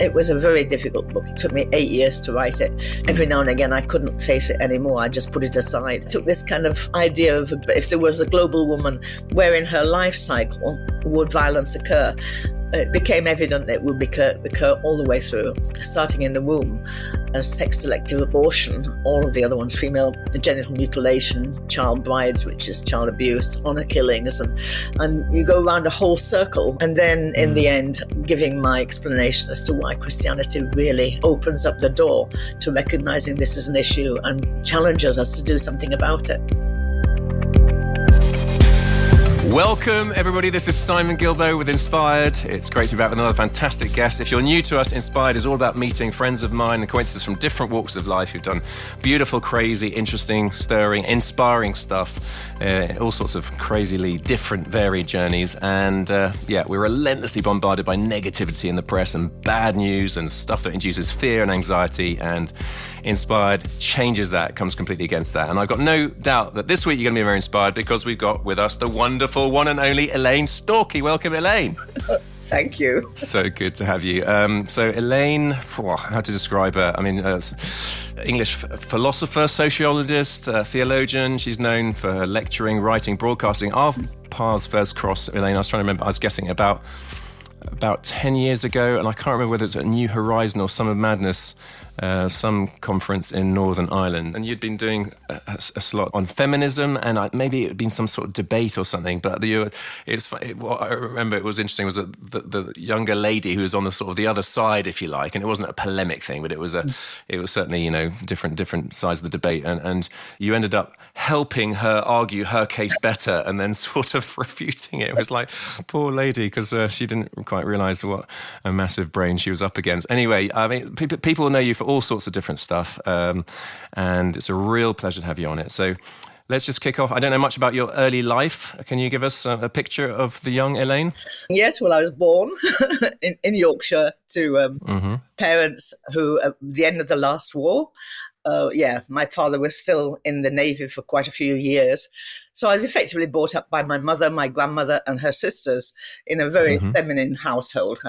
It was a very difficult book. It took me 8 years to write it. Every now and again, I couldn't face it anymore. I just put it aside. It took this kind of idea of if there was a global woman, where in her life cycle would violence occur? It became evident it would occur all the way through, starting in the womb, as sex-selective abortion, all of the other ones, female genital mutilation, child brides, which is child abuse, honor killings, and you go around a whole circle. And then in the end, giving my explanation as to why Christianity really opens up the door to recognizing this as an issue and challenges us to do something about it. Welcome, everybody. This is Simon Gilbo with Inspired. It's great to be back with another fantastic guest. If you're new to us, Inspired is all about meeting friends of mine and acquaintances from different walks of life who've done beautiful, crazy, interesting, stirring, inspiring stuff. All sorts of crazily different, varied journeys. And we're relentlessly bombarded by negativity in the press and bad news and stuff that induces fear and anxiety. And Inspired changes that, comes completely against that. And I've got no doubt that this week you're going to be very inspired because we've got with us the wonderful one and only Elaine Storkey. Welcome, Elaine. Thank you. So good to have you. So Elaine, how to describe her? I mean, English philosopher, sociologist, theologian. She's known for her lecturing, writing, broadcasting. Our paths first crossed, Elaine, I was trying to remember, I was guessing about 10 years ago, and I can't remember whether it's at New Horizon or Summer Madness, some conference in Northern Ireland. And you'd been doing a slot on feminism, and maybe it had been some sort of debate or something. But what I remember it was interesting was that the younger lady who was on the sort of the other side, if you like, and it wasn't a polemic thing, but it was certainly, different sides of the debate. And you ended up helping her argue her case better and then sort of refuting it. It was like, poor lady, because she didn't quite realise what a massive brain she was up against. Anyway, I mean, people know you for all sorts of different stuff, and it's a real pleasure to have you on it. So let's just kick off. I don't know much about your early life. Can you give us a picture of the young Elaine? Yes, well, I was born in Yorkshire to parents who, at the end of the last war, my father was still in the Navy for quite a few years. So I was effectively brought up by my mother, my grandmother, and her sisters in a very feminine household.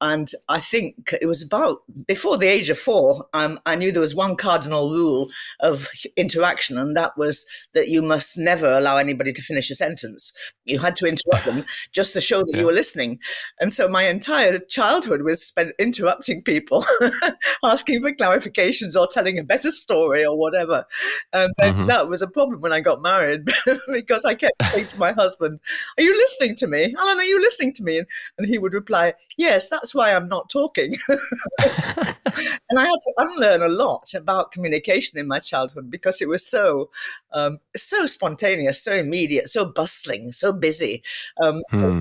And I think it was about before the age of 4, I knew there was one cardinal rule of interaction, and that was that you must never allow anybody to finish a sentence. You had to interrupt them just to show that you were listening. And so my entire childhood was spent interrupting people, asking for clarifications or telling a better story or whatever. And that was a problem when I got married because I kept saying to my husband, "Are you listening to me? Alan, are you listening to me?" And he would reply, "Yes, that's why I'm not talking." And I had to unlearn a lot about communication in my childhood because it was so spontaneous, so immediate, so bustling, so busy,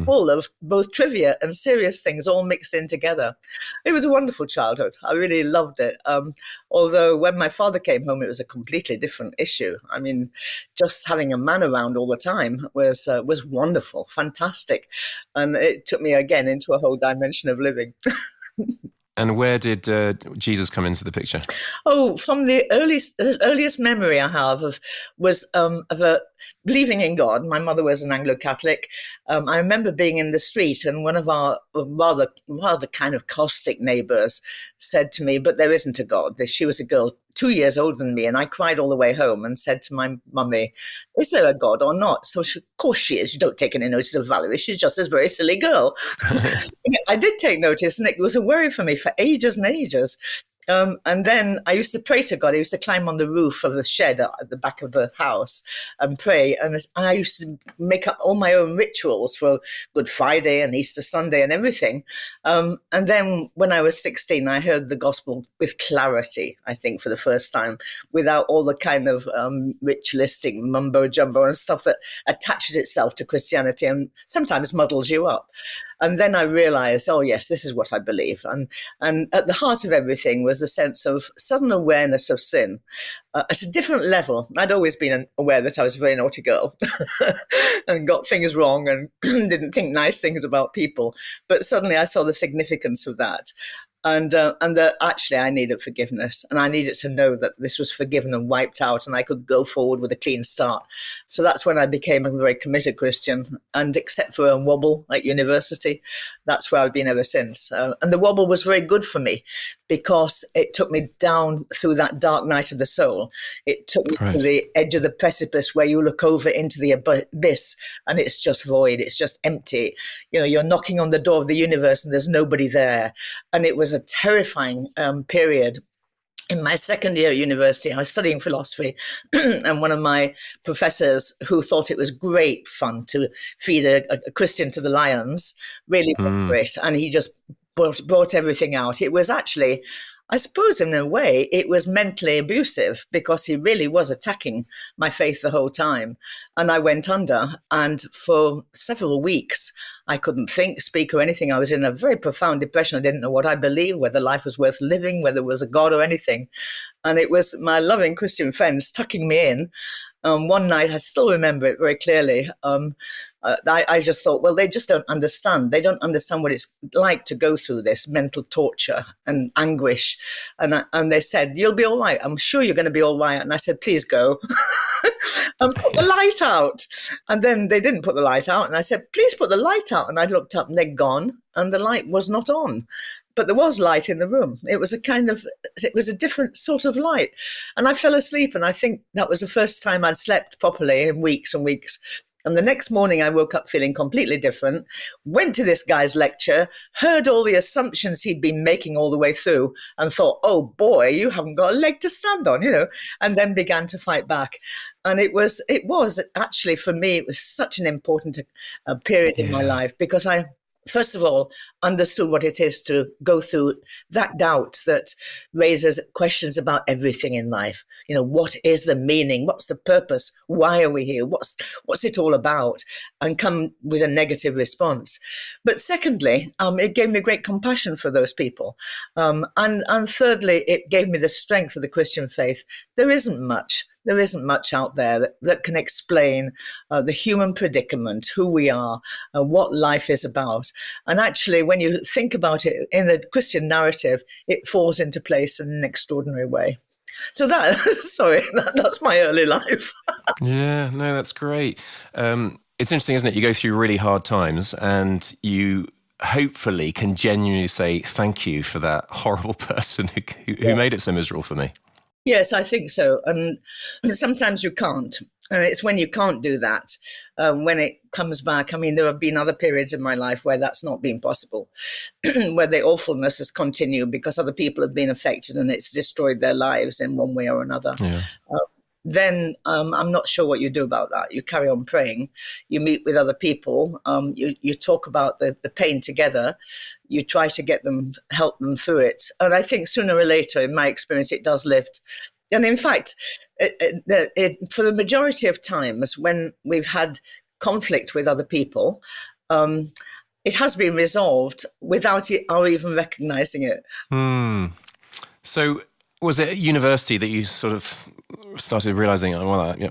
full of both trivia and serious things all mixed in together. It was a wonderful childhood. I really loved it. Although when my father came home, it was a completely different issue. I mean, just having a man around all the time was wonderful, fantastic. And it took me again into a whole dimension of living. And where did Jesus come into the picture? Oh, from the earliest memory I have was believing in God. My mother was an Anglo-Catholic. I remember being in the street and one of our rather kind of caustic neighbours said to me, "But there isn't a God." She was a girl 2 years older than me, and I cried all the way home and said to my mummy, "Is there a God or not?" So of course she is. You don't take any notice of Valerie. She's just this very silly girl. I did take notice, and it was a worry for me for ages and ages. And then I used to pray to God. I used to climb on the roof of the shed at the back of the house and pray. And I used to make up all my own rituals for Good Friday and Easter Sunday and everything. And then when I was 16, I heard the gospel with clarity, I think, for the first time, without all the kind of ritualistic mumbo jumbo and stuff that attaches itself to Christianity and sometimes muddles you up. And then I realized, oh, yes, this is what I believe. And at the heart of everything was a sense of sudden awareness of sin at a different level. I'd always been aware that I was a very naughty girl and got things wrong and didn't think nice things about people. But suddenly I saw the significance of that. and that actually I needed forgiveness, and I needed to know that this was forgiven and wiped out, and I could go forward with a clean start. So that's when I became a very committed Christian, and except for a wobble at university, that's where I've been ever since. And the wobble was very good for me because it took me down through that dark night of the soul. It took me to the edge of the precipice where you look over into the abyss and it's just void, it's just empty. You're knocking on the door of the universe and there's nobody there. And it was a terrifying period. In my second year at university, I was studying philosophy, and one of my professors, who thought it was great fun to feed a Christian to the lions, really went for it, and he just brought everything out. It was actually, I suppose in a way, it was mentally abusive because he really was attacking my faith the whole time. And I went under, and for several weeks, I couldn't think, speak, or anything. I was in a very profound depression. I didn't know what I believed, whether life was worth living, whether there was a God or anything. And it was my loving Christian friends tucking me in. One night, I still remember it very clearly. I just thought, well, they just don't understand. They don't understand what it's like to go through this mental torture and anguish. And they said, you'll be all right. I'm sure you're going to be all right. And I said, please go. And put the light out. And then they didn't put the light out. And I said, please put the light out. And I looked up and they'd gone and the light was not on. But there was light in the room. It was a different sort of light. And I fell asleep. And I think that was the first time I'd slept properly in weeks and weeks. And the next morning I woke up feeling completely different, went to this guy's lecture, heard all the assumptions he'd been making all the way through and thought, oh boy, you haven't got a leg to stand on, and then began to fight back. And it was actually, for me, it was such an important period in my life because I, first of all, understood what it is to go through that doubt that raises questions about everything in life. What is the meaning? What's the purpose? Why are we here? What's it all about? And come with a negative response. But secondly, it gave me great compassion for those people. And thirdly, it gave me the strength of the Christian faith. There isn't much out there that can explain the human predicament, who we are, what life is about. And actually, when you think about it in the Christian narrative, it falls into place in an extraordinary way. So that's my early life. Yeah, no, that's great. It's interesting, isn't it? You go through really hard times and you hopefully can genuinely say thank you for that horrible person who made it so miserable for me. Yes, I think so. And sometimes you can't. And it's when you can't do that, when it comes back. I mean, there have been other periods in my life where that's not been possible, where the awfulness has continued because other people have been affected and it's destroyed their lives in one way or another. Yeah. Then I'm not sure what you do about that. You carry on praying. You meet with other people. You talk about the pain together. You try to help them through it. And I think sooner or later, in my experience, it does lift. And in fact, for the majority of times when we've had conflict with other people, it has been resolved without our even recognizing it. So was it at university that you sort of started realizing,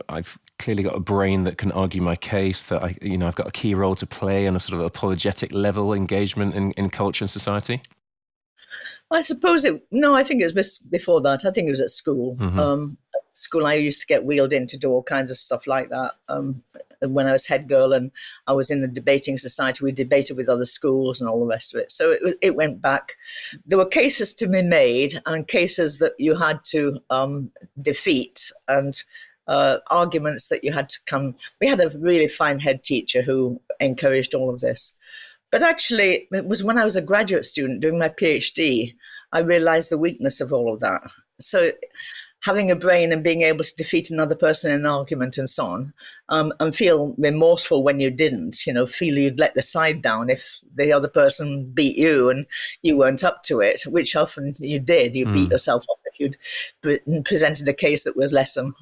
I've clearly got a brain that can argue my case, that I've got a key role to play on a sort of apologetic level engagement in culture and society? I suppose I think it was before that. I think it was at school. Mm-hmm. School, I used to get wheeled in to do all kinds of stuff like that. When I was head girl and I was in the debating society, we debated with other schools and all the rest of it. So it went back. There were cases to be made and cases that you had to defeat and arguments that you had to come. We had a really fine head teacher who encouraged all of this. But actually, it was when I was a graduate student doing my PhD, I realized the weakness of all of that. So having a brain and being able to defeat another person in an argument and so on, and feel remorseful when you didn't, feel you'd let the side down if the other person beat you and you weren't up to it, which often you did. You beat yourself up if you'd presented a case that was less than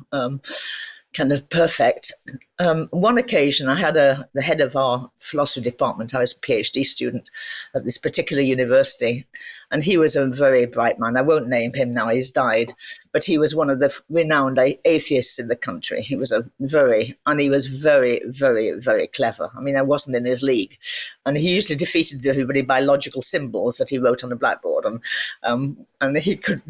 kind of perfect. One occasion, I had the head of our philosophy department. I was a PhD student at this particular university, and he was a very bright man. I won't name him now; he's died, but he was one of the renowned atheists in the country. He was very, very, very clever. I mean, I wasn't in his league, and he usually defeated everybody by logical symbols that he wrote on the blackboard, and he could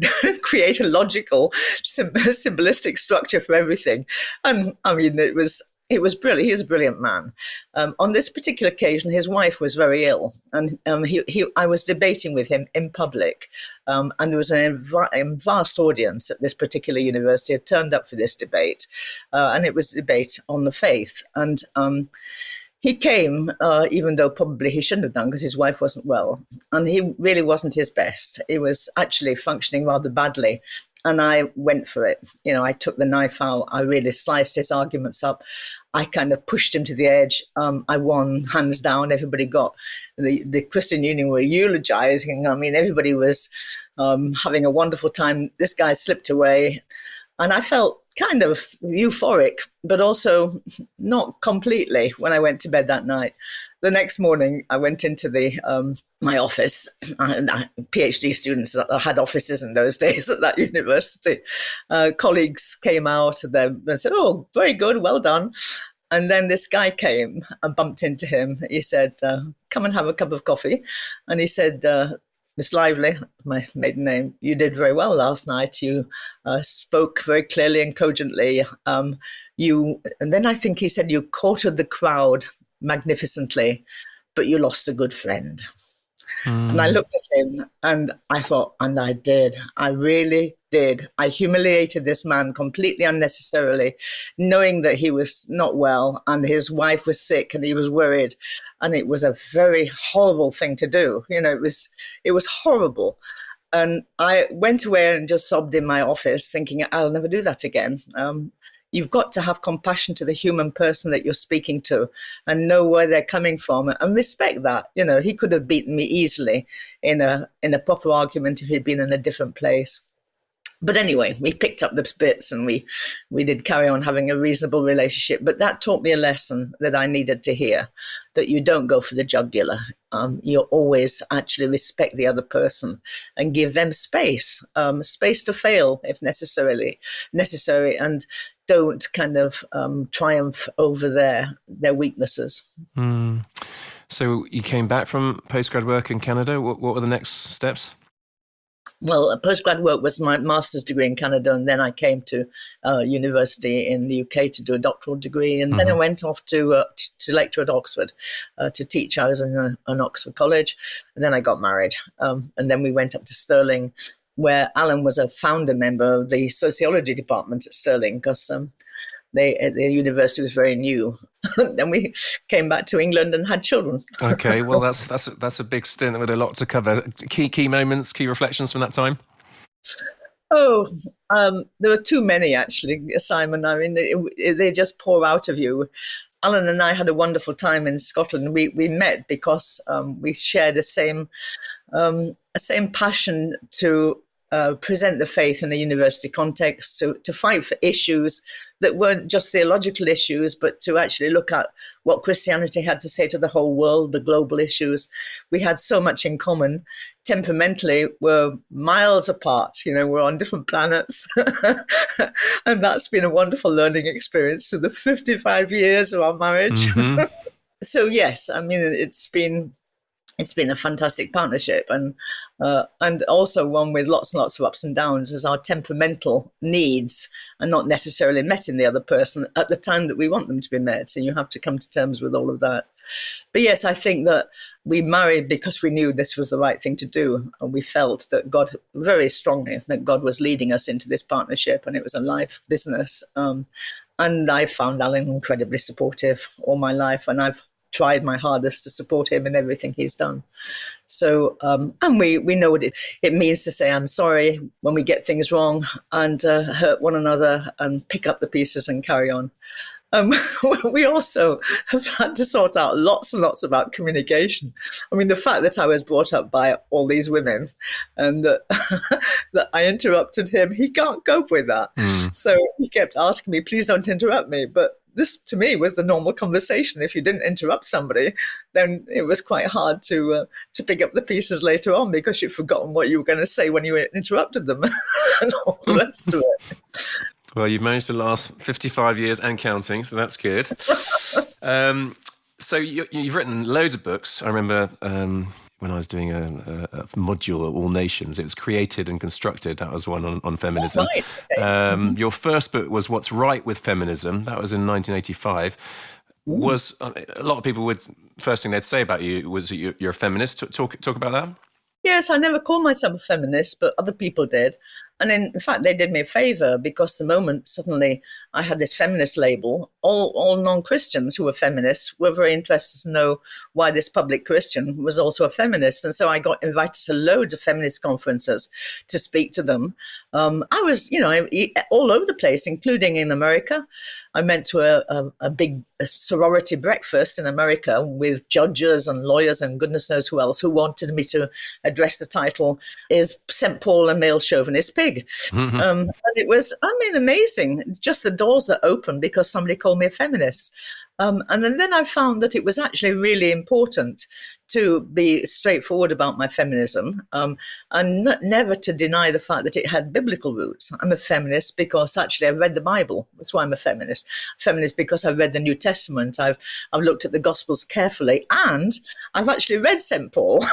create a logical, symbolistic structure for everything. And I mean, it was brilliant. He's a brilliant man. On this particular occasion, his wife was very ill, and I was debating with him in public, and there was a vast audience at this particular university had turned up for this debate, and it was a debate on the faith. And he came, even though probably he shouldn't have done because his wife wasn't well, and he really wasn't his best. He was actually functioning rather badly. And I went for it. You know, I took the knife out. I really sliced his arguments up. I kind of pushed him to the edge. I won hands down. Everybody got the Christian Union were eulogizing. I mean, everybody was having a wonderful time. This guy slipped away. And I felt kind of euphoric, but also not completely when I went to bed that night. The next morning, I went into my office. PhD students had offices in those days at that university. Colleagues came out and said, "Oh, very good, well done." And then this guy came and bumped into him. He said, "Come and have a cup of coffee." And he said, "Miss Lively," my maiden name, "you did very well last night. You spoke very clearly and cogently. And then I think he said you courted the crowd magnificently, but you lost a good friend." And I looked at him and I thought, and I did. I really did. I humiliated this man completely unnecessarily, knowing that he was not well and his wife was sick and he was worried. And it was a very horrible thing to do. You know, it was horrible. And I went away and just sobbed in my office thinking, I'll never do that again. You've got to have compassion to the human person that you're speaking to and know where they're coming from and respect that. You know, he could have beaten me easily in a proper argument if he'd been in a different place. But anyway, we picked up the bits and we did carry on having a reasonable relationship. But that taught me a lesson that I needed to hear, that you don't go for the jugular. You always actually respect the other person and give them space to fail if necessary, and don't kind of triumph over their weaknesses. So you came back from postgrad work in Canada. What were the next steps? Well, postgrad work was my master's degree in Canada, and then I came to university in the UK to do a doctoral degree, and then I went off to lecture at Oxford to teach. I was in an Oxford college, and then I got married, and then we went up to Stirling, where Alan was a founder member of the sociology department at Stirling, because the university was very new. Then we came back to England and had children. Okay, well, that's a big stint with a lot to cover. Key moments, key reflections from that time? Oh, there were too many, actually, Simon. I mean, they just pour out of you. Alan and I had a wonderful time in Scotland. We met because we shared a same passion to present the faith in a university context, to fight for issues that weren't just theological issues, but to actually look at what Christianity had to say to the whole world, the global issues. We had so much in common. Temperamentally, we're miles apart. You know, we're on different planets. And that's been a wonderful learning experience through the 55 years of our marriage. So, yes, I mean, it's been a fantastic partnership, and also one with lots and lots of ups and downs, as our temperamental needs are not necessarily met in the other person at the time that we want them to be met, and you have to come to terms with all of that. But yes, I think that we married because we knew this was the right thing to do, and we felt that God, very strongly, that God was leading us into this partnership, and it was a life business. And I found Alan incredibly supportive all my life, and I've tried my hardest to support him in everything he's done. So, and we know what it means to say I'm sorry when we get things wrong, and hurt one another and pick up the pieces and carry on. We also have had to sort out lots and lots about communication. I mean, the fact that I was brought up by all these women and that, that I interrupted him, he can't cope with that. So he kept asking me, please don't interrupt me. But this to me was the normal conversation. If you didn't interrupt somebody, then it was quite hard to pick up the pieces later on because you'd forgotten what you were going to say when you interrupted them and all the rest of it. Well, you've managed to last 55 years and counting, so that's good. So you've written loads of books. I remember when I was doing a module at All Nations, it was Created and Constructed. That was one on feminism. Oh, right. Okay. Your first book was What's Right with Feminism. That was in 1985. Was a lot of people would, first thing they'd say about you was that you're a feminist. Talk about that. Yes, I never called myself a feminist, but other people did. And in fact, they did me a favor because the moment suddenly I had this feminist label, all non-Christians who were feminists were very interested to know why this public Christian was also a feminist. And so I got invited to loads of feminist conferences to speak to them. I was, all over the place, including in America. I went to a big sorority breakfast in America with judges and lawyers and goodness knows who else who wanted me to address the title, Is St. Paul a Male Chauvinist Pig? And it was, amazing, just the doors that opened because somebody called me a feminist. And then I found that it was actually really important to be straightforward about my feminism and never to deny the fact that it had biblical roots. I'm a feminist because actually I've read the Bible. That's why I'm a feminist. Feminist because I've read the New Testament. I've looked at the Gospels carefully, and I've actually read St. Paul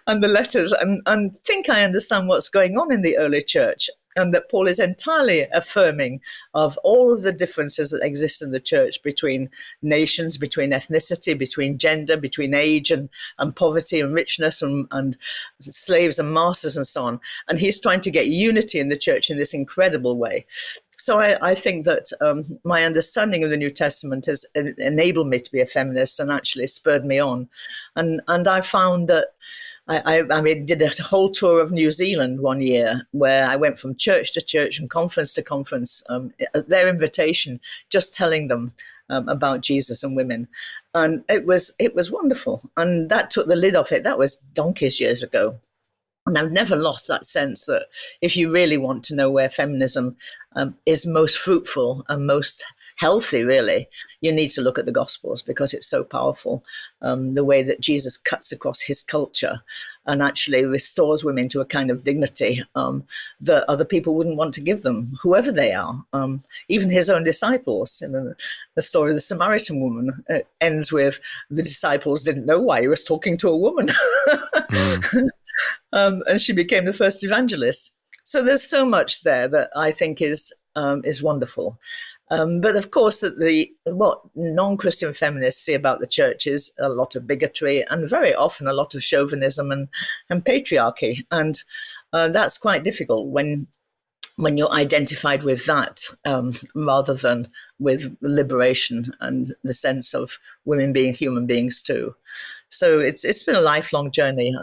and the letters and think I understand what's going on in the early church. And that Paul is entirely affirming of all of the differences that exist in the church between nations, between ethnicity, between gender, between age and poverty and richness and slaves and masters and so on. And he's trying to get unity in the church in this incredible way. So I think that my understanding of the New Testament has enabled me to be a feminist and actually spurred me on. And I found that I did a whole tour of New Zealand one year where I went from church to church and conference to conference at their invitation, just telling them about Jesus and women. And it was wonderful. And that took the lid off it. That was donkeys years ago. And I've never lost that sense that if you really want to know where feminism is most fruitful and most healthy, really, you need to look at the Gospels because it's so powerful. The way that Jesus cuts across his culture and actually restores women to a kind of dignity that other people wouldn't want to give them, whoever they are. Even his own disciples. The story of the Samaritan woman ends with the disciples didn't know why he was talking to a woman. And she became the first evangelist. So there's so much there that I think is wonderful. But of course, what non-Christian feminists see about the church is a lot of bigotry and very often a lot of chauvinism and patriarchy. And that's quite difficult when you're identified with that rather than with liberation and the sense of women being human beings too. So it's been a lifelong journey.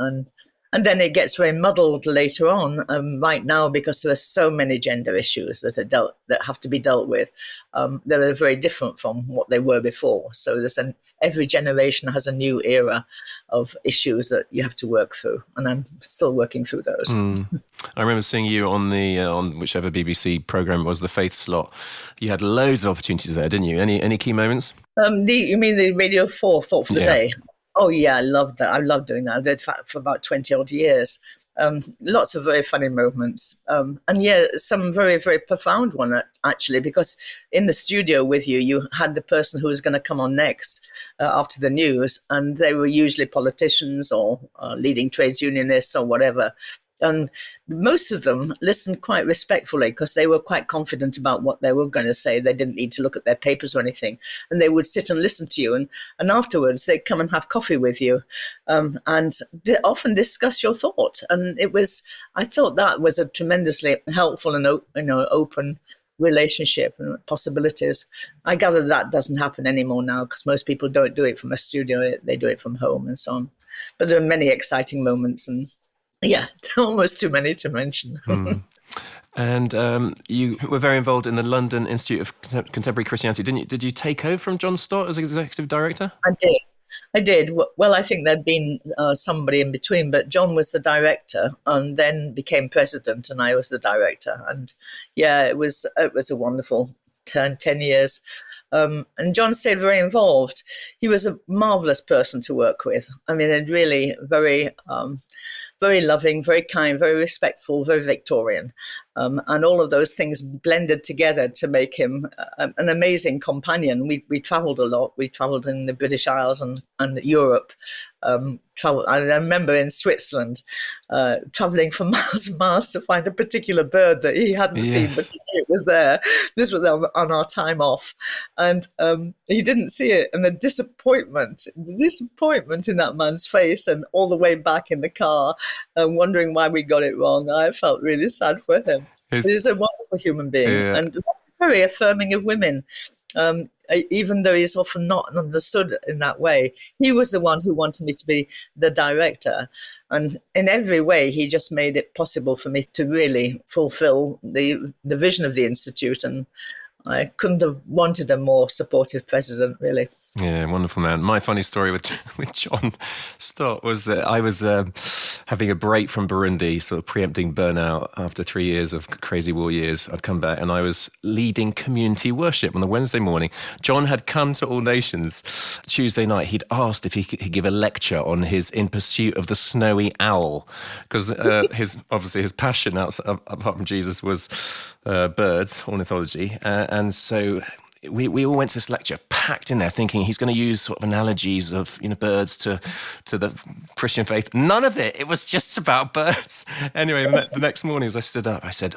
And then it gets very muddled later on, right now, because there are so many gender issues that have to be dealt with that are very different from what they were before. So every generation has a new era of issues that you have to work through, and I'm still working through those. I remember seeing you on the on whichever BBC program it was, the Faith slot. You had loads of opportunities there, didn't you? Any key moments? You mean the Radio 4 Thought for the Day? Oh, yeah, I loved that. I loved doing that. I did that for about 20 odd years. Lots of very funny moments. And some very, very profound one, actually, because in the studio with you, you had the person who was going to come on next after the news. And they were usually politicians or leading trades unionists or whatever. And most of them listened quite respectfully because they were quite confident about what they were going to say. They didn't need to look at their papers or anything. And they would sit and listen to you. And afterwards, they'd come and have coffee with you and often discuss your thought. And I thought that was a tremendously helpful and open relationship and possibilities. I gather that doesn't happen anymore now because most people don't do it from a studio. They do it from home and so on. But there are many exciting moments and almost too many to mention. And you were very involved in the London Institute of Contemporary Christianity, didn't you? Did you take over from John Stott as executive director? I did. Well, I think there'd been somebody in between, but John was the director and then became president and I was the director. And it was a wonderful 10 years And John stayed very involved. He was a marvelous person to work with. I mean, and really very loving, very kind, very respectful, very Victorian. And all of those things blended together to make him an amazing companion. We travelled a lot. We travelled in the British Isles and Europe. I remember in Switzerland, travelling for miles and miles to find a particular bird that he hadn't seen, but he knew it was there. This was on our time off. And he didn't see it. And the disappointment in that man's face, and all the way back in the car, wondering why we got it wrong, I felt really sad for him. He's a wonderful human being and very affirming of women. Even though he's often not understood in that way, he was the one who wanted me to be the director. And in every way, he just made it possible for me to really fulfill the vision of the Institute. And I couldn't have wanted a more supportive president, really. Yeah, wonderful man. My funny story with John Stott was that I was having a break from Burundi, sort of preempting burnout after 3 years of crazy war years. I'd come back and I was leading community worship on the Wednesday morning. John had come to All Nations Tuesday night. He'd asked if he could give a lecture on his In Pursuit of the Snowy Owl, because his passion apart from Jesus was birds, ornithology. And so we all went to this lecture packed in there thinking he's going to use sort of analogies of, birds to the Christian faith. None of it. It was just about birds. Anyway, the next morning as I stood up, I said,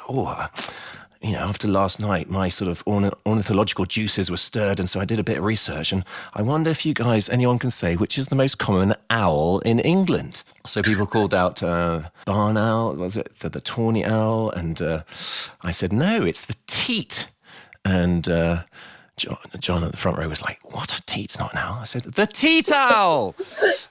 after last night, my sort of ornithological juices were stirred. And so I did a bit of research. And I wonder if anyone can say which is the most common owl in England. So people called out barn owl, was it the tawny owl? And I said, no, it's the teat. And John at the front row was like, what, a teat's not an owl? I said, the teat owl!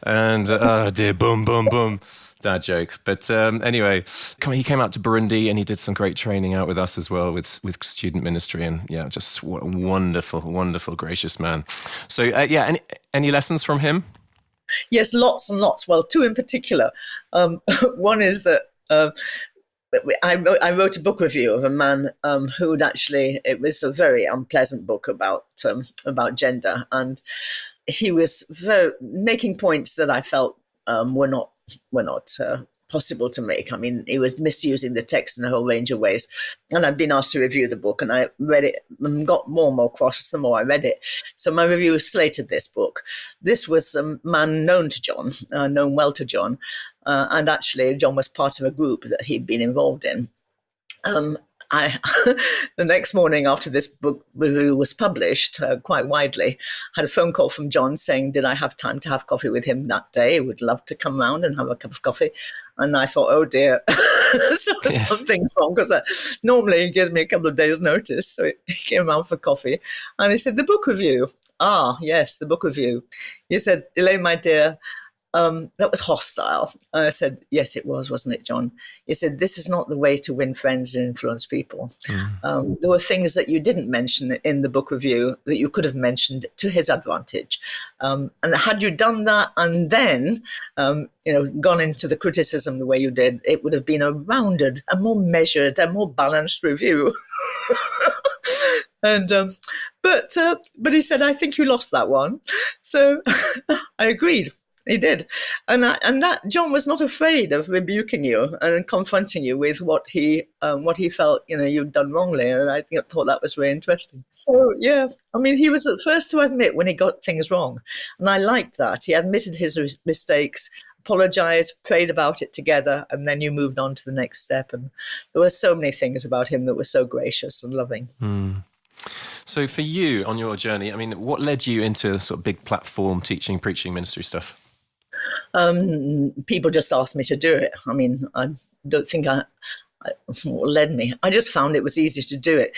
And, oh dear, boom, boom, boom. Dad joke. But anyway, he came out to Burundi and he did some great training out with us as well with student ministry. And just what a wonderful, wonderful, gracious man. So any lessons from him? Yes, lots and lots. Well, two in particular. One is that I wrote a book review of a man who'd actually, it was a very unpleasant book about gender, and he was making points that I felt were not possible to make. I mean, he was misusing the text in a whole range of ways. And I'd been asked to review the book, and I read it and got more and more cross the more I read it. So my review slated this book. This was a man known well to John. And actually, John was part of a group that he'd been involved in. The next morning after this book review was published quite widely, I had a phone call from John saying, did I have time to have coffee with him that day? He would love to come round and have a cup of coffee. And I thought, oh dear, something's wrong, because normally he gives me a couple of days' notice. So he came round for coffee and he said, the book review. Ah, yes, the book review. He said, Elaine, my dear, that was hostile. And I said, yes, it was, wasn't it, John? He said, this is not the way to win friends and influence people. There were things that you didn't mention in the book review that you could have mentioned to his advantage. And had you done that and then, gone into the criticism the way you did, it would have been a rounded, a more measured, a more balanced review. And but he said, I think you lost that one. So I agreed. He did. And that John was not afraid of rebuking you and confronting you with what he felt, you'd done wrongly. And I thought that was very interesting. So, yeah, I mean, he was the first to admit when he got things wrong. And I liked that. He admitted his mistakes, apologized, prayed about it together, and then you moved on to the next step. And there were so many things about him that were so gracious and loving. So for you on your journey, I mean, what led you into sort of big platform teaching, preaching, ministry stuff? People just asked me to do it. I mean, I don't think what led me. I just found it was easy to do it.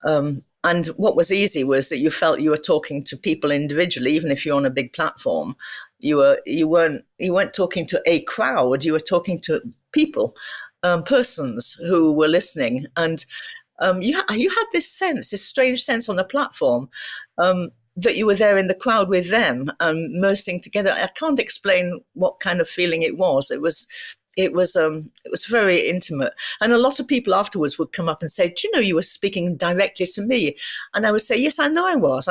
And what was easy was that you felt you were talking to people individually, even if you're on a big platform. You weren't talking to a crowd. You were talking to people, persons who were listening, and you had this strange sense on the platform. That you were there in the crowd with them, immersing together. I can't explain what kind of feeling it was. It was It was very intimate, and a lot of people afterwards would come up and say, "Do you know you were speaking directly to me?" And I would say, "Yes, I know I was,"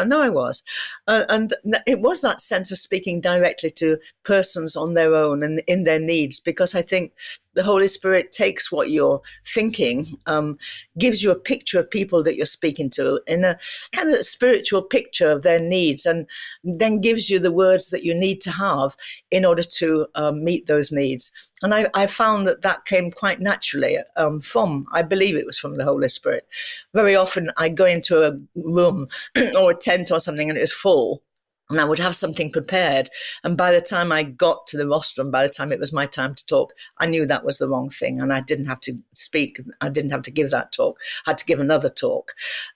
and it was that sense of speaking directly to persons on their own and in their needs, because I think the Holy Spirit takes what you're thinking, gives you a picture of people that you're speaking to in a kind of spiritual picture of their needs, and then gives you the words that you need to have in order to meet those needs. And I found that came quite naturally I believe it was from the Holy Spirit. Very often I go into a room or a tent or something and it was full, and I would have something prepared. And by the time I got to the rostrum, by the time it was my time to talk, I knew that was the wrong thing. And I didn't have to speak. I didn't have to give that talk. I had to give another talk.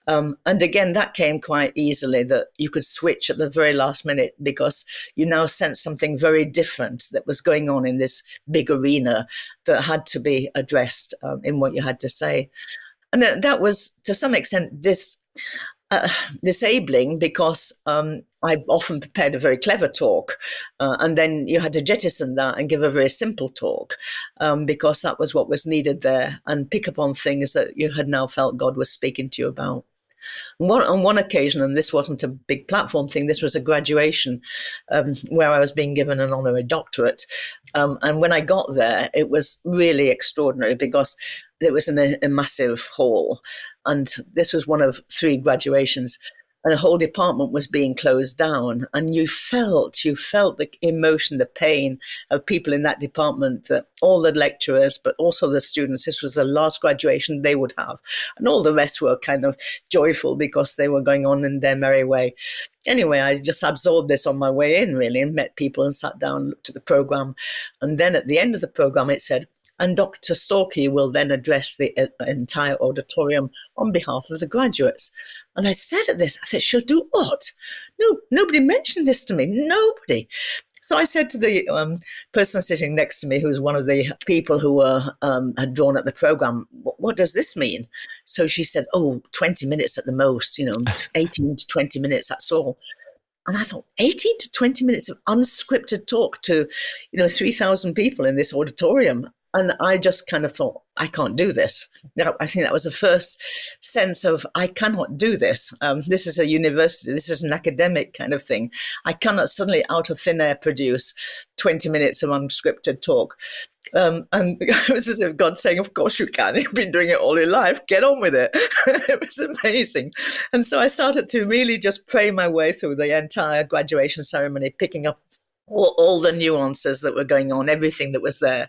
And again, that came quite easily, that you could switch at the very last minute, because you now sensed something very different that was going on in this big arena that had to be addressed in what you had to say. And that was, to some extent, disabling, because I often prepared a very clever talk, and then you had to jettison that and give a very simple talk, because that was what was needed there, and pick up on things that you had now felt God was speaking to you about. On one occasion, and this wasn't a big platform thing, this was a graduation where I was being given an honorary doctorate. And when I got there, it was really extraordinary, because it was in a massive hall. And this was one of 3 graduations. And the whole department was being closed down. And you felt the emotion, the pain of people in that department, all the lecturers, but also the students. This was the last graduation they would have. And all the rest were kind of joyful because they were going on in their merry way. Anyway, I just absorbed this on my way in, really, and met people and sat down, looked at the program. And then at the end of the program, it said, and Dr. Storkey will then address the entire auditorium on behalf of the graduates. And I said at this, I said, she'll do what? No, nobody mentioned this to me. Nobody. So I said to the person sitting next to me, who's one of the people who had drawn up the program, what does this mean? So she said, 20 minutes at the most, 18 to 20 minutes, that's all. And I thought, 18 to 20 minutes of unscripted talk to, 3,000 people in this auditorium. And I just kind of thought, I can't do this. I think that was the first sense of, I cannot do this. This is a university. This is an academic kind of thing. I cannot suddenly out of thin air produce 20 minutes of unscripted talk. And it was as if God saying, of course you can. You've been doing it all your life. Get on with it. It was amazing. And so I started to really just pray my way through the entire graduation ceremony, picking up all the nuances that were going on, everything that was there.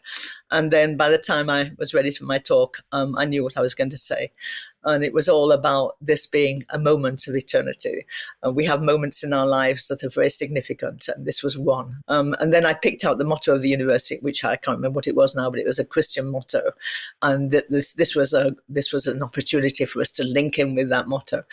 And then by the time I was ready for my talk, I knew what I was going to say. And it was all about this being a moment of eternity. We have moments in our lives that are very significant, and this was one. And then I picked out the motto of the university, which I can't remember what it was now, but it was a Christian motto. And this was an opportunity for us to link in with that motto.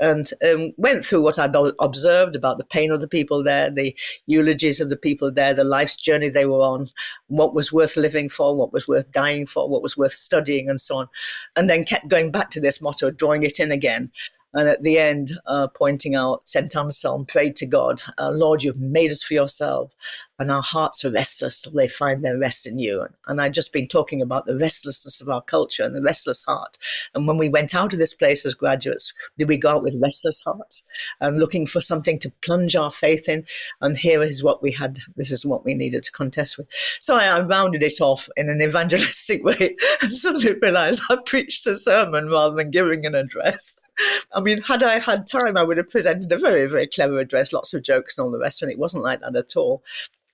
And went through what I observed about the pain of the people there, the eulogies of the people there, the life's journey they were on, what was worth living for, what was worth dying for, what was worth studying, and so on. And then kept going back to this motto, drawing it in again. And at the end, pointing out St. Anselm prayed to God, Lord, you've made us for yourself, and our hearts are restless till they find their rest in you. And I'd just been talking about the restlessness of our culture and the restless heart. And when we went out of this place as graduates, did we go out with restless hearts and looking for something to plunge our faith in? And here is what we had. This is what we needed to contest with. So I rounded it off in an evangelistic way and suddenly realized I preached a sermon rather than giving an address. I mean, had I had time, I would have presented a very, very clever address, lots of jokes and all the rest, and it wasn't like that at all.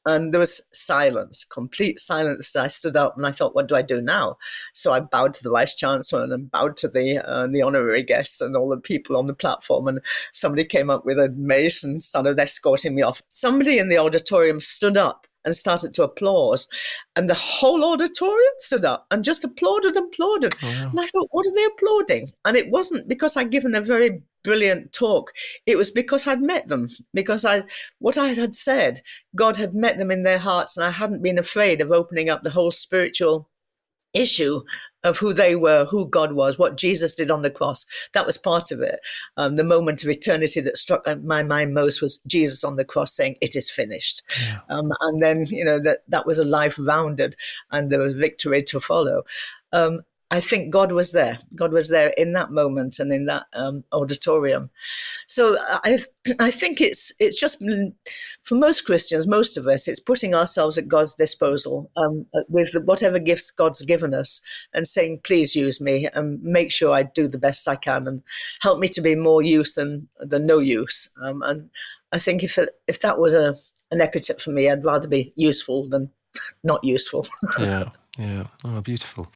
And there was silence, complete silence. I stood up and I thought, what do I do now? So I bowed to the Vice Chancellor and then bowed to the honorary guests and all the people on the platform. And somebody came up with a mace and started escorting me off. Somebody in the auditorium stood up and started to applaud. And the whole auditorium stood up and just applauded. Oh, wow. And I thought, what are they applauding? And it wasn't because I'd given a very brilliant talk. It was because I'd met them, because what I had said, God had met them in their hearts, and I hadn't been afraid of opening up the whole spiritual issue of who they were, who God was, what Jesus did on the cross. That was part of it. The moment of eternity that struck my mind most was Jesus on the cross saying, "It is finished." Yeah. And then, that was a life rounded, and there was victory to follow. I think God was there. God was there in that moment and in that auditorium. So I think it's just, for most Christians, most of us, it's putting ourselves at God's disposal with whatever gifts God's given us, and saying, "Please use me and make sure I do the best I can, and help me to be more use than no use." And I think if that was an epithet for me, I'd rather be useful than not useful. Yeah. Oh, beautiful.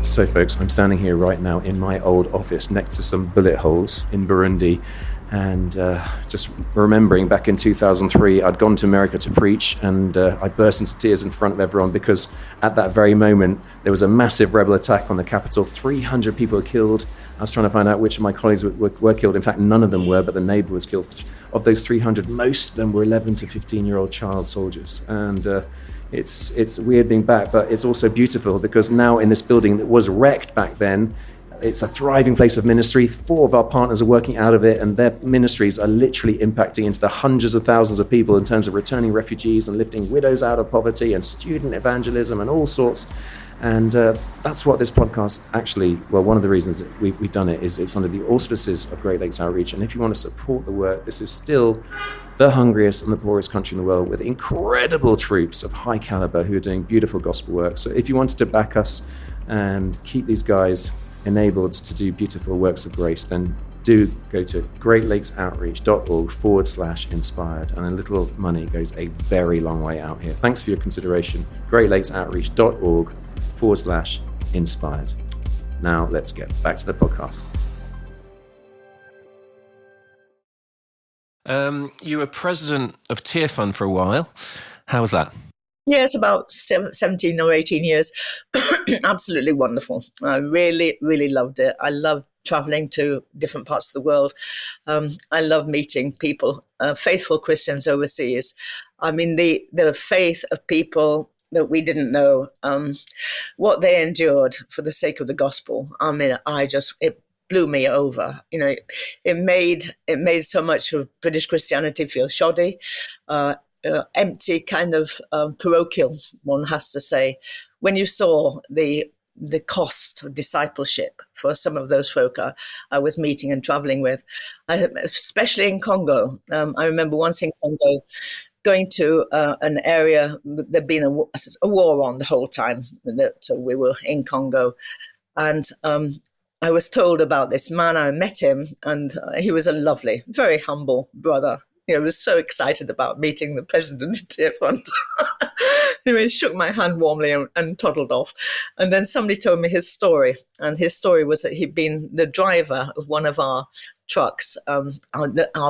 So, folks, I'm standing here right now in my old office next to some bullet holes in Burundi, and just remembering back in 2003, I'd gone to America to preach, and I burst into tears in front of everyone because at that very moment, there was a massive rebel attack on the capital. 300 people were killed. I was trying to find out which of my colleagues were killed. In fact, none of them were, but the neighbor was killed. Of those 300, most of them were 11 to 15-year-old child soldiers. And it's weird being back, but it's also beautiful because now in this building that was wrecked back then, it's a thriving place of ministry. 4 of our partners are working out of it, and their ministries are literally impacting into the hundreds of thousands of people in terms of returning refugees and lifting widows out of poverty and student evangelism and all sorts. And that's what this podcast actually, well, one of the reasons that we've done it is it's under the auspices of Great Lakes Outreach. And if you want to support the work, this is still the hungriest and the poorest country in the world with incredible troops of high caliber who are doing beautiful gospel work. So if you wanted to back us and keep these guys enabled to do beautiful works of grace, then do go to greatlakesOutreach.org/inspired, and a little money goes a very long way out here. Thanks for your consideration. greatlakesOutreach.org/inspired. Now let's get back to the podcast. You were president of Tear Fund for a while. How was that? Yes, about 17 or 18 years. Absolutely wonderful. I really, really loved it. I loved traveling to different parts of the world. I love meeting people, faithful Christians overseas. I mean, the faith of people that we didn't know, what they endured for the sake of the gospel. I mean, it blew me over. It made so much of British Christianity feel shoddy, empty, kind of parochial, one has to say. When you saw the cost of discipleship for some of those folk I was meeting and traveling with, especially in Congo. I remember once in Congo going to an area, there'd been a war on the whole time that we were in Congo. And I was told about this man. I met him, and he was a lovely, very humble brother. I was so excited about meeting the president of Tear Fund. Anyway, he shook my hand warmly and toddled off. And then somebody told me his story. And his story was that he'd been the driver of one of our trucks. Our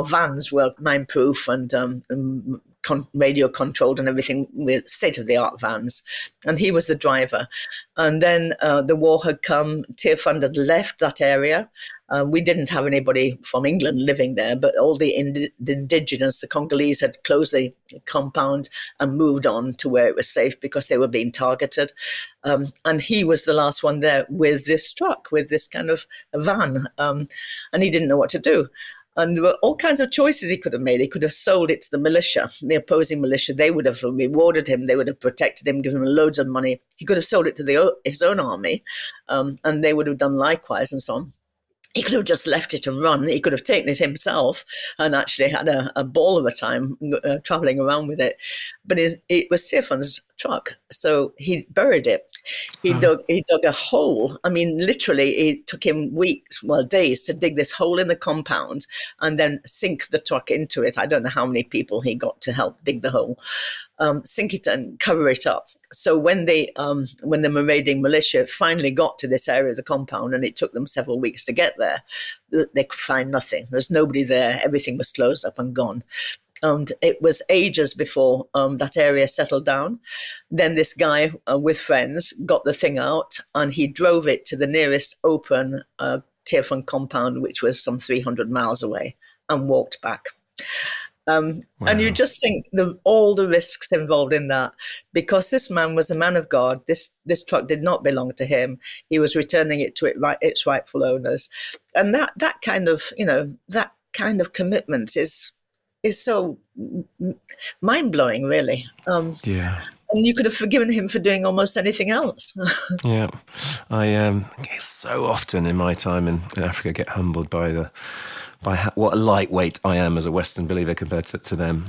vans were mine-proof and radio controlled and everything, with state-of-the-art vans. And he was the driver. And then the war had come. Tear Fund had left that area. We didn't have anybody from England living there, but all the indigenous, the Congolese, had closed the compound and moved on to where it was safe because they were being targeted. And he was the last one there with this truck, with this kind of van, and he didn't know what to do. And there were all kinds of choices he could have made. He could have sold it to the militia, the opposing militia. They would have rewarded him. They would have protected him, given him loads of money. He could have sold it to his own army, and they would have done likewise and so on. He could have just left it and run. He could have taken it himself and actually had a ball of a time traveling around with it. But it was Tear Fund's truck, so he buried it. He dug a hole. I mean, literally, it took him days to dig this hole in the compound and then sink the truck into it. I don't know how many people he got to help dig the hole. Sink it and cover it up. So when the marauding militia finally got to this area of the compound, and it took them several weeks to get there, they could find nothing. There was nobody there. Everything was closed up and gone. And it was ages before that area settled down. Then this guy with friends got the thing out, and he drove it to the nearest open Tear Fund compound, which was some 300 miles away, and walked back. And you just think all the risks involved in that, because this man was a man of God. This truck did not belong to him. He was returning it to its rightful owners, and that kind of commitment is so mind blowing, really. Yeah. And you could have forgiven him for doing almost anything else. Yeah, I so often in my time in Africa get humbled by what a lightweight I am as a Western believer compared to them.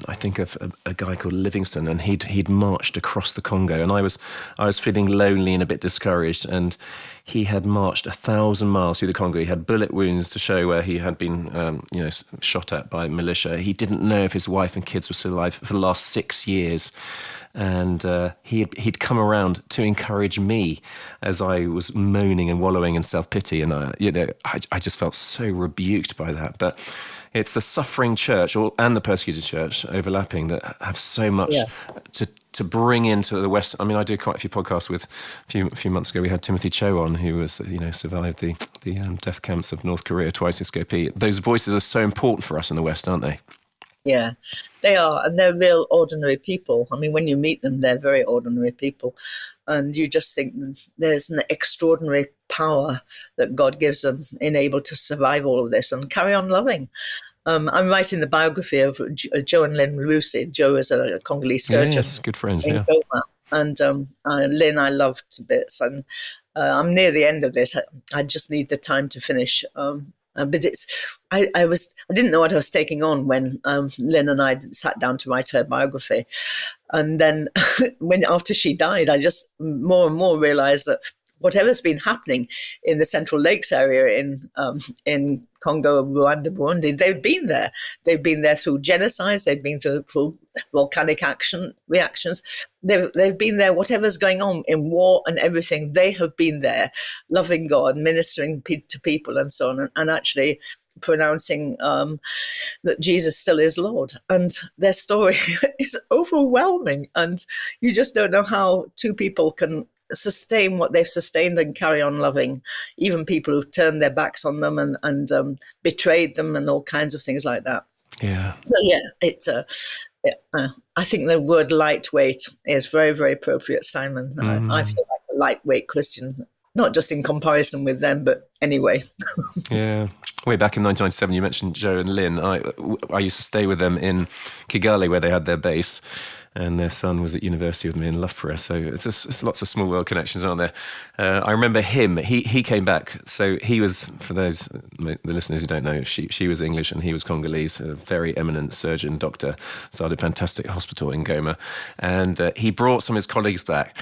I think of a guy called Livingston, and he'd marched across the Congo, and I was feeling lonely and a bit discouraged, and he had marched 1,000 miles through the Congo. He had bullet wounds to show where he had been, shot at by militia. He didn't know if his wife and kids were still alive for the last 6 years. And he'd come around to encourage me as I was moaning and wallowing in self-pity. And, I just felt so rebuked by that. But it's the suffering church and the persecuted church overlapping that have so much to bring into the West. I mean, I did quite a few podcasts with a few months ago. We had Timothy Cho on, who was, survived the death camps of North Korea, twice escapee. Those voices are so important for us in the West, aren't they? Yeah, they are. And they're real ordinary people. I mean, when you meet them, they're very ordinary people. And you just think there's an extraordinary power that God gives them in able to survive all of this and carry on loving. I'm writing the biography of Joe and Lynn Lucy. Joe is a Congolese surgeon. Yes, good friends, yeah. Goma. And Lynn I love to bits. And I'm near the end of this. I just need the time to finish. But I didn't know what I was taking on when Lynn and I sat down to write her biography. And then after she died, I just more and more realized that whatever's been happening in the Central Lakes area in Congo, Rwanda, Burundi, they've been there. They've been there through genocides. They've been through volcanic reactions. They've been there, whatever's going on in war and everything. They have been there, loving God, ministering to people and so on, and actually pronouncing that Jesus still is Lord. And their story is overwhelming. And you just don't know how two people can sustain what they've sustained and carry on loving, even people who've turned their backs on them and betrayed them and all kinds of things like that. Yeah. So it's I think the word lightweight is very, very appropriate, Simon. I feel like a lightweight Christian, not just in comparison with them, but anyway. Yeah. Way back in 1997, you mentioned Joe and Lynn. I used to stay with them in Kigali, where they had their base, and their son was at university with me in Loughborough. So it's lots of small world connections, aren't there? I remember him. He came back. So he was, for those the listeners who don't know, she was English and he was Congolese. A very eminent surgeon, doctor. Started a fantastic hospital in Goma, and he brought some of his colleagues back.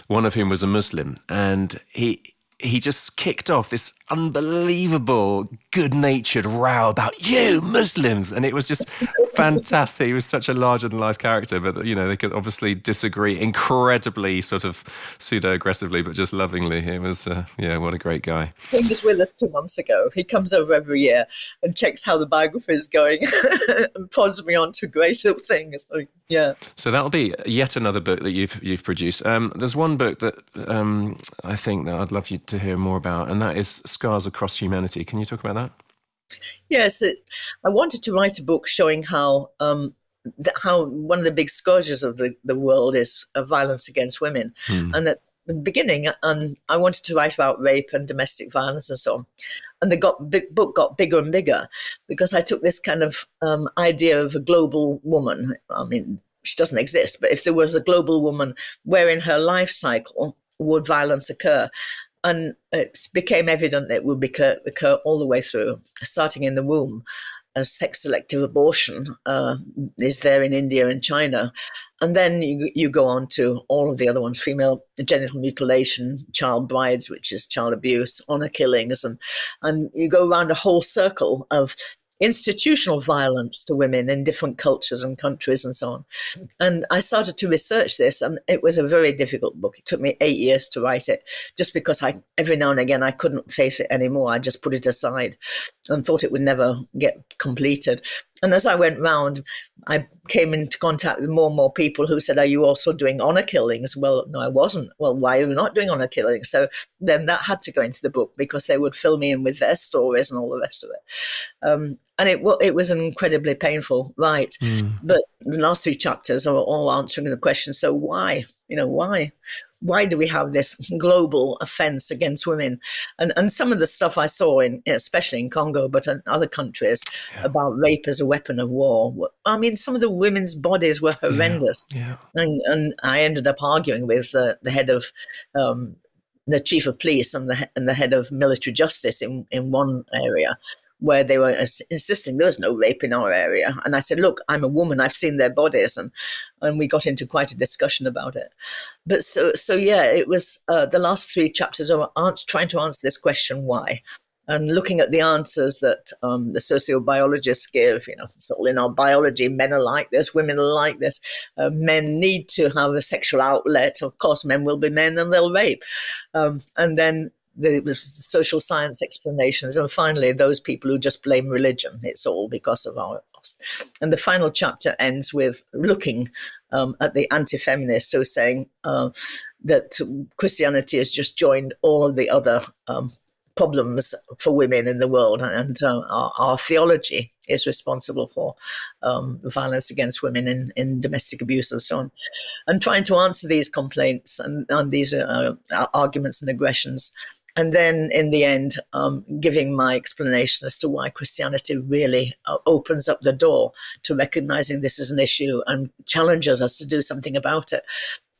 One of whom was a Muslim, and he just kicked off this unbelievable, good-natured row about you Muslims, and it was just fantastic. He was such a larger-than-life character, but they could obviously disagree incredibly, sort of pseudo-aggressively, but just lovingly. It was, what a great guy. He was with us 2 months ago. He comes over every year and checks how the biography is going and prods me on to greater things. So, yeah. So that'll be yet another book that you've produced. There's one book that I think that I'd love you to hear more about, and that is Scars Across Humanity. Can you talk about that? Yes, I wanted to write a book showing how one of the big scourges of the world is violence against women. And at the beginning, I wanted to write about rape and domestic violence and so on. And the book got bigger and bigger because I took this kind of idea of a global woman. I mean, she doesn't exist, but if there was a global woman, where in her life cycle would violence occur? And it became evident it would occur all the way through, starting in the womb. Sex-selective abortion is there in India and China. And then you go on to all of the other ones: female genital mutilation, child brides, which is child abuse, honor killings. And you go around a whole circle of institutional violence to women in different cultures and countries and so on. And I started to research this, and it was a very difficult book. It took me 8 years to write it, just because every now and again I couldn't face it anymore. I just put it aside and thought it would never get completed. And as I went round, I came into contact with more and more people who said, are you also doing honor killings? Well, no, I wasn't. Well, why are we not doing honor killings? So then that had to go into the book because they would fill me in with their stories and all the rest of it. And it was an incredibly painful ride. But the last 3 chapters are all answering the question, so why? Why? Why do we have this global offense against women? And some of the stuff I saw, especially in Congo, but in other countries, about rape as a weapon of war. I mean, some of the women's bodies were horrendous. And I ended up arguing with the head of the chief of police and the head of military justice in one area, where they were insisting there's no rape in our area. And I said, look, I'm a woman, I've seen their bodies. And we got into quite a discussion about it. But so yeah, it was the last 3 chapters are trying to answer this question, why? And looking at the answers that the sociobiologists give, it's all in our biology. Men are like this, women are like this. Men need to have a sexual outlet. Of course, men will be men and they'll rape. And then the social science explanations, and finally those people who just blame religion. It's all because of our past. And the final chapter ends with looking at the anti-feminists who are saying that Christianity has just joined all of the other problems for women in the world, and our theology is responsible for violence against women in domestic abuse and so on, and trying to answer these complaints and these arguments and aggressions. And then in the end, giving my explanation as to why Christianity really opens up the door to recognizing this as an issue and challenges us to do something about it.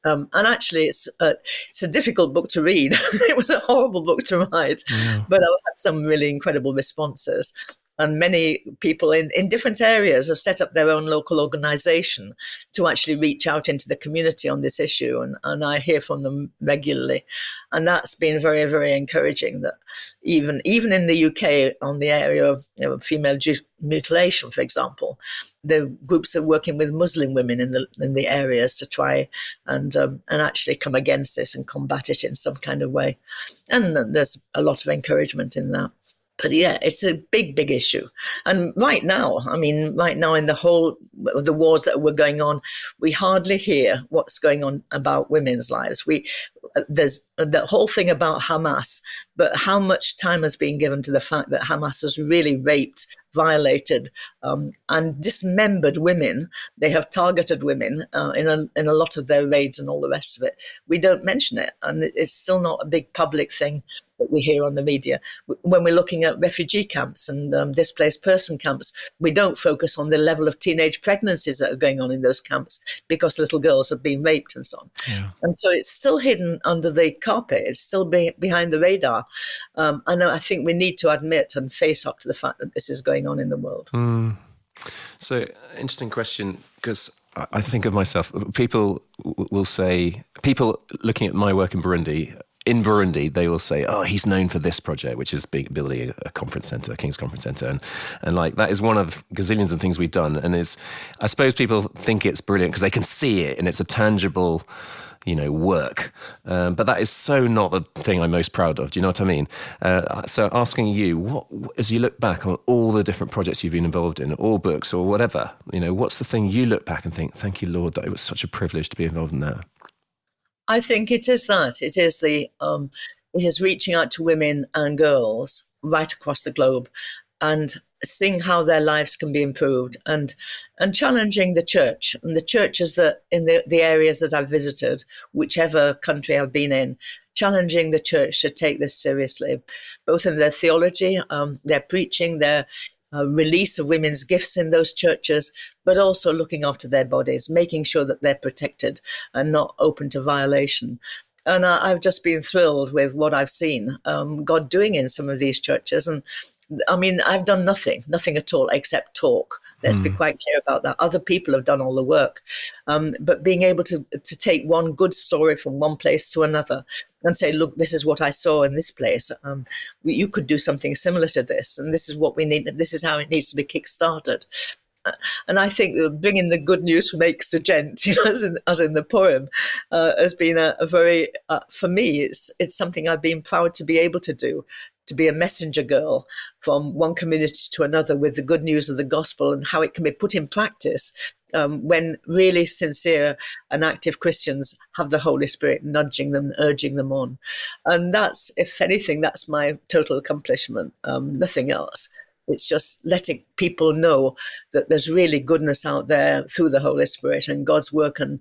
And actually, it's a difficult book to read. It was a horrible book to write, but I've had some really incredible responses. And many people in different areas have set up their own local organization to actually reach out into the community on this issue. And I hear from them regularly. And that's been very, very encouraging, that even in the UK, on the area of female mutilation, for example, the groups are working with Muslim women in the areas to try and actually come against this and combat it in some kind of way. And there's a lot of encouragement in that. But yeah, it's a big, big issue. And right now in the wars that were going on, we hardly hear what's going on about women's lives. There's the whole thing about Hamas, but how much time has been given to the fact that Hamas has really raped, violated, and dismembered women. They have targeted women in a lot of their raids and all the rest of it. We don't mention it, and it's still not a big public thing that we hear on the media. When we're looking at refugee camps and displaced person camps, we don't focus on the level of teenage pregnancies that are going on in those camps because little girls have been raped and so on. Yeah. And so it's still hidden under the carpet. It's still behind the radar. And I think we need to admit and face up to the fact that this is going on in the world. So, interesting question, because I think of myself, people will say, people looking at my work in Burundi, they will say, oh, he's known for this project, which is building a conference centre, King's Conference Centre. And like, that is one of gazillions of things we've done. And I suppose people think it's brilliant because they can see it and it's a tangible, work. But that is so not the thing I'm most proud of. Do you know what I mean? So asking you, what, as you look back on all the different projects you've been involved in, all books or whatever, what's the thing you look back and think, thank you, Lord, that it was such a privilege to be involved in that? I think it is that. It is it is reaching out to women and girls right across the globe and seeing how their lives can be improved and challenging the church and the churches that in the areas that I've visited, whichever country I've been in, challenging the church to take this seriously, both in their theology, their preaching, their release of women's gifts in those churches, but also looking after their bodies, making sure that they're protected and not open to violation. And I've just been thrilled with what I've seen God doing in some of these churches. And I mean, I've done nothing at all except talk. Let's be quite clear about that. Other people have done all the work. But being able to take one good story from one place to another and say, look, this is what I saw in this place. You could do something similar to this. And this is what we need. This is how it needs to be kickstarted. And I think bringing the good news from aches to gent, as in the poem, has been a very, for me, it's something I've been proud to be able to do. to be a messenger girl from one community to another with the good news of the gospel and how it can be put in practice when really sincere and active Christians have the Holy Spirit nudging them, urging them on. And that's, if anything, that's my total accomplishment, nothing else. It's just letting people know that there's really goodness out there through the Holy Spirit and God's work and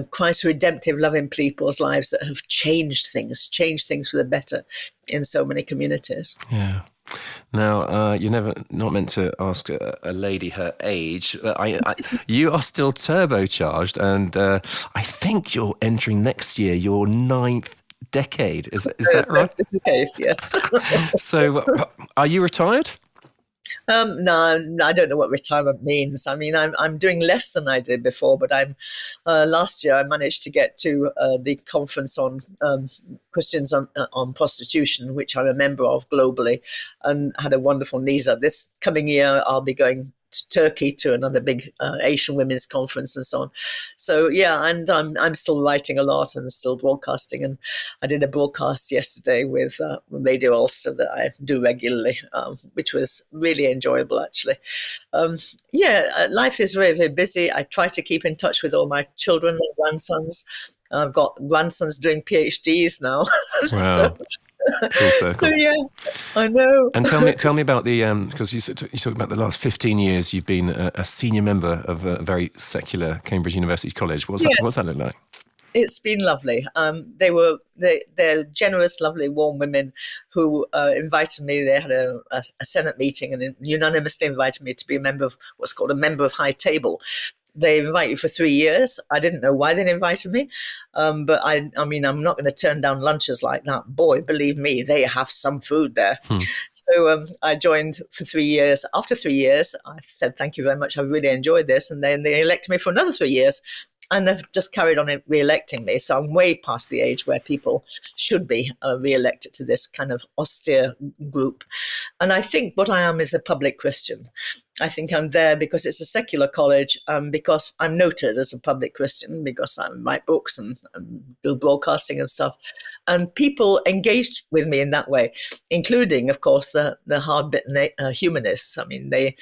Christ's redemptive love in people's lives that have changed things for the better in so many communities. Yeah. Now, you're not meant to ask a lady her age. You are still turbocharged, and I think you're entering next year your 9th decade. Is that right? This is the case, yes. So, are you retired? No, I don't know what retirement means. I mean, I'm doing less than I did before, but I'm last year I managed to get to the conference on Christians on prostitution, which I'm a member of globally, and had a wonderful NISA. This coming year, I'll be going to Turkey to another big Asian women's conference and so on. So yeah, and I'm still writing a lot and still broadcasting. And I did a broadcast yesterday with Radio Ulster that I do regularly, which was really enjoyable actually. Life is very, very busy. I try to keep in touch with all my children and grandsons. I've got grandsons doing PhDs now. Wow. So yeah, I know. And tell me about the because you talk about the last 15 years you've been a senior member of a very secular Cambridge University College. What's that look like? It's been lovely. They're generous, lovely, warm women who invited me. They had a Senate meeting and unanimously invited me to be a member of what's called a member of high table. They invite you for 3 years. I didn't know why they invited me, but I mean, I'm not going to turn down lunches like that. Boy, believe me, they have some food there. So I joined for 3 years. After 3 years, I said, thank you very much. I really enjoyed this. And then they elected me for another 3 years. And they've just carried on re-electing me. So I'm way past the age where people should be re-elected to this kind of austere group. And I think what I am is a public Christian. I think I'm there because it's a secular college, because I'm noted as a public Christian, because I write books and do broadcasting and stuff. And people engage with me in that way, including, of course, the hard-bitten humanists. I mean, they,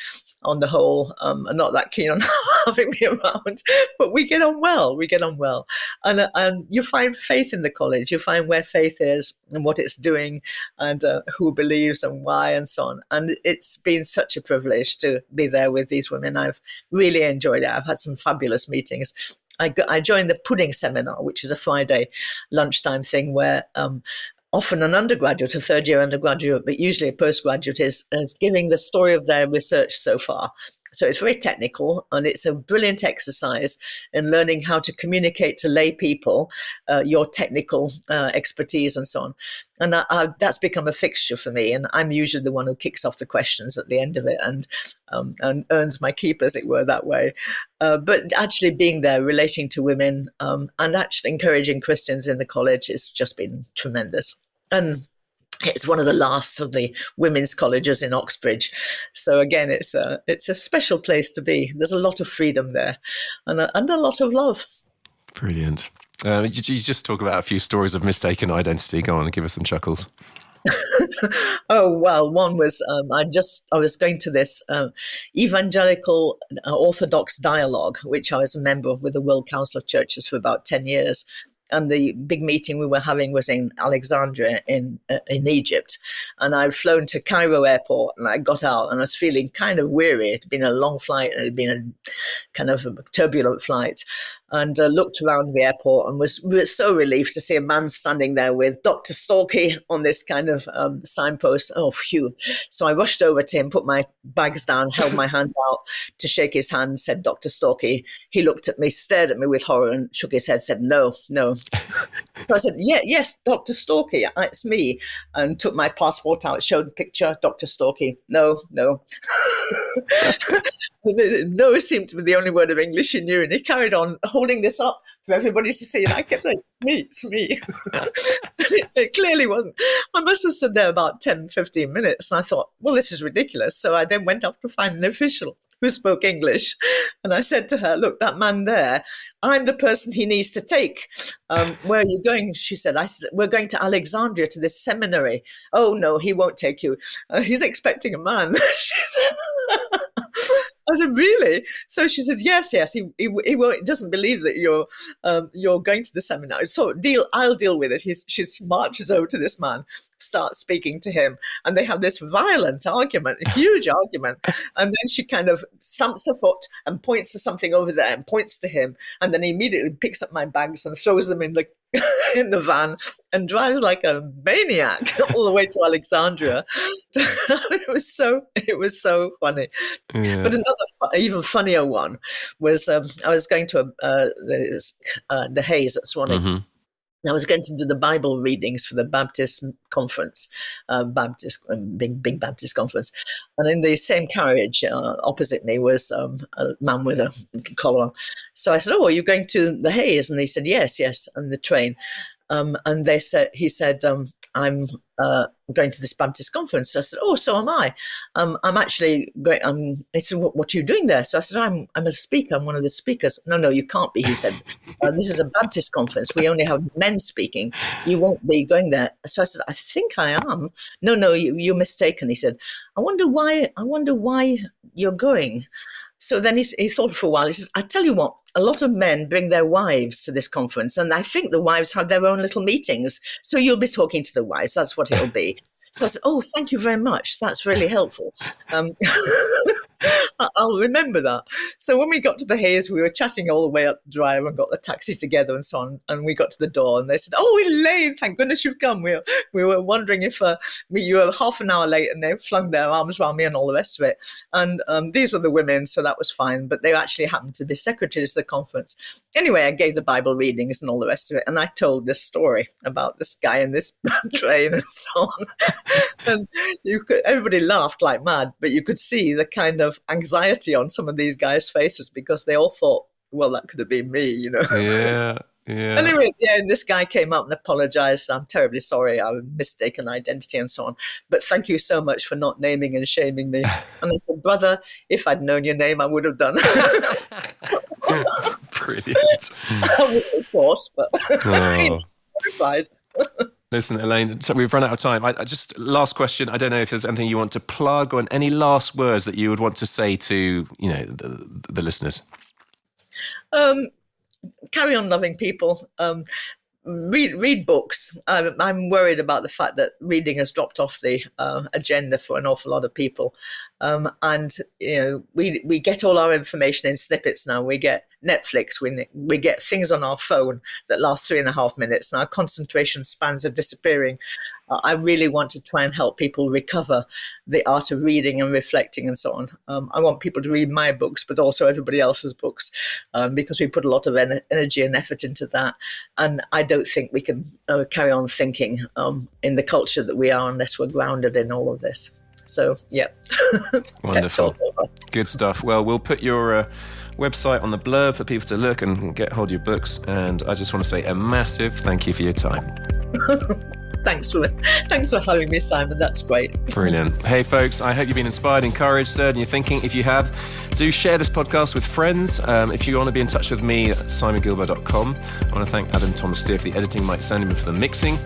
on the whole, are not that keen on having me around, but we get on well. And you find faith in the college. You find where faith is and what it's doing and who believes and why and so on. And it's been such a privilege to be there with these women. I've really enjoyed it. I've had some fabulous meetings. I joined the pudding seminar, which is a Friday lunchtime thing where often an undergraduate, a third-year undergraduate, but usually a postgraduate is giving the story of their research so far. So it's very technical, and it's a brilliant exercise in learning how to communicate to lay people your technical expertise and so on. And that's become a fixture for me, and I'm usually the one who kicks off the questions at the end of it and earns my keep, as it were, that way. But actually being there, relating to women, and actually encouraging Christians in the college has just been tremendous. And it's one of the last of the women's colleges in Oxbridge. So again, it's a special place to be. There's a lot of freedom there and a lot of love. Brilliant. You just talk about a few stories of mistaken identity. Go on and give us some chuckles. Oh, well, one was I was going to this evangelical Orthodox dialogue, which I was a member of with the World Council of Churches for about 10 years. And the big meeting we were having was in Alexandria in Egypt. And I'd flown to Cairo airport and I got out and I was feeling kind of weary. It'd been a long flight and it had been a kind of a turbulent flight. And looked around the airport and was so relieved to see a man standing there with Dr. Storkey on this kind of signpost. Oh, phew. So I rushed over to him, put my bags down, held my hand out to shake his hand, said, Dr. Storkey. He looked at me, stared at me with horror and shook his head, said, no. So I said, yes, Dr. Storkey, it's me. And took my passport out, showed a picture, Dr. Storkey. No. No seemed to be the only word of English he knew. And he carried on holding this up for everybody to see. And I kept like, it's me. It clearly wasn't. I must have stood there about 10, 15 minutes. And I thought, well, this is ridiculous. So I then went up to find an official who spoke English. And I said to her, look, that man there, I'm the person he needs to take. Where are you going? She said, we're going to Alexandria to this seminary. Oh, no, he won't take you. He's expecting a man. She said. I said, really? So she said, yes. He won't, doesn't believe that you're going to the seminar. So I'll deal with it. She marches over to this man, starts speaking to him, and they have this violent argument, a huge argument. And then she kind of stamps her foot and points to something over there and points to him. And then he immediately picks up my bags and throws them in the van and drives like a maniac all the way to Alexandria. It was so funny. Yeah. But another even funnier one was I was going to the Hayes at Swanwick. Mm-hmm. I was going to do the Bible readings for the Baptist conference, big Baptist conference. And in the same carriage opposite me was a man with a collar on. So I said, oh, are you going to the Hayes? And he said, yes, on the train. And he said, I'm going to this Baptist conference. So I said, oh, so am I. I'm actually going. He said, what are you doing there? So I said, I'm a speaker. I'm one of the speakers. No, you can't be. He said, this is a Baptist conference. We only have men speaking. You won't be going there. So I said, I think I am. No, you're mistaken. He said, I wonder why you're going. So then he thought for a while. He says, I tell you what, a lot of men bring their wives to this conference, and I think the wives have their own little meetings. So you'll be talking to the wives. That's what it'll be. So I said, oh, thank you very much. That's really helpful. I'll remember that. So when we got to the Hayes, we were chatting all the way up the drive and got the taxi together and so on. And we got to the door and they said, oh, Elaine, thank goodness you've come. We were wondering if you were half an hour late, and they flung their arms around me and all the rest of it. And these were the women, so that was fine. But they actually happened to be secretaries of the conference. Anyway, I gave the Bible readings and all the rest of it. And I told this story about this guy in this train and so on. And everybody laughed like mad, but you could see the kind of anxiety on some of these guys' faces because they all thought, well, that could have been me, you know. Yeah. Anyway, at the end, this guy came up and apologized. I'm terribly sorry. I was mistaken identity and so on. But thank you so much for not naming and shaming me. And I said, brother, if I'd known your name, I would have done. Brilliant. Of course, but horrified. Listen, Elaine, so we've run out of time. I just last question. I don't know if there's anything you want to plug or any last words that you would want to say to, the listeners. Carry on loving people. Read books. I'm worried about the fact that reading has dropped off the agenda for an awful lot of people. And we get all our information in snippets now. We get Netflix. We get things on our phone that last 3.5 minutes, and our concentration spans are disappearing. I really want to try and help people recover the art of reading and reflecting and so on. I want people to read my books, but also everybody else's books, because we put a lot of energy and effort into that. And I don't think we can carry on thinking in the culture that we are unless we're grounded in all of this. So, yeah. Wonderful. Good stuff. Well, we'll put your website on the blurb for people to look and get hold of your books. And I just want to say a massive thank you for your time. Thanks for having me, Simon. That's great. Brilliant. Hey, folks, I hope you've been inspired, encouraged, stirred in your thinking. If you have, do share this podcast with friends. If you want to be in touch with me, simongilbert.com. I want to thank Adam Thomas Steer for the editing, Mike Sandyman for the mixing.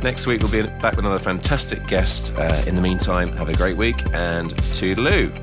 Next week, we'll be back with another fantastic guest. In the meantime, have a great week and toodaloo.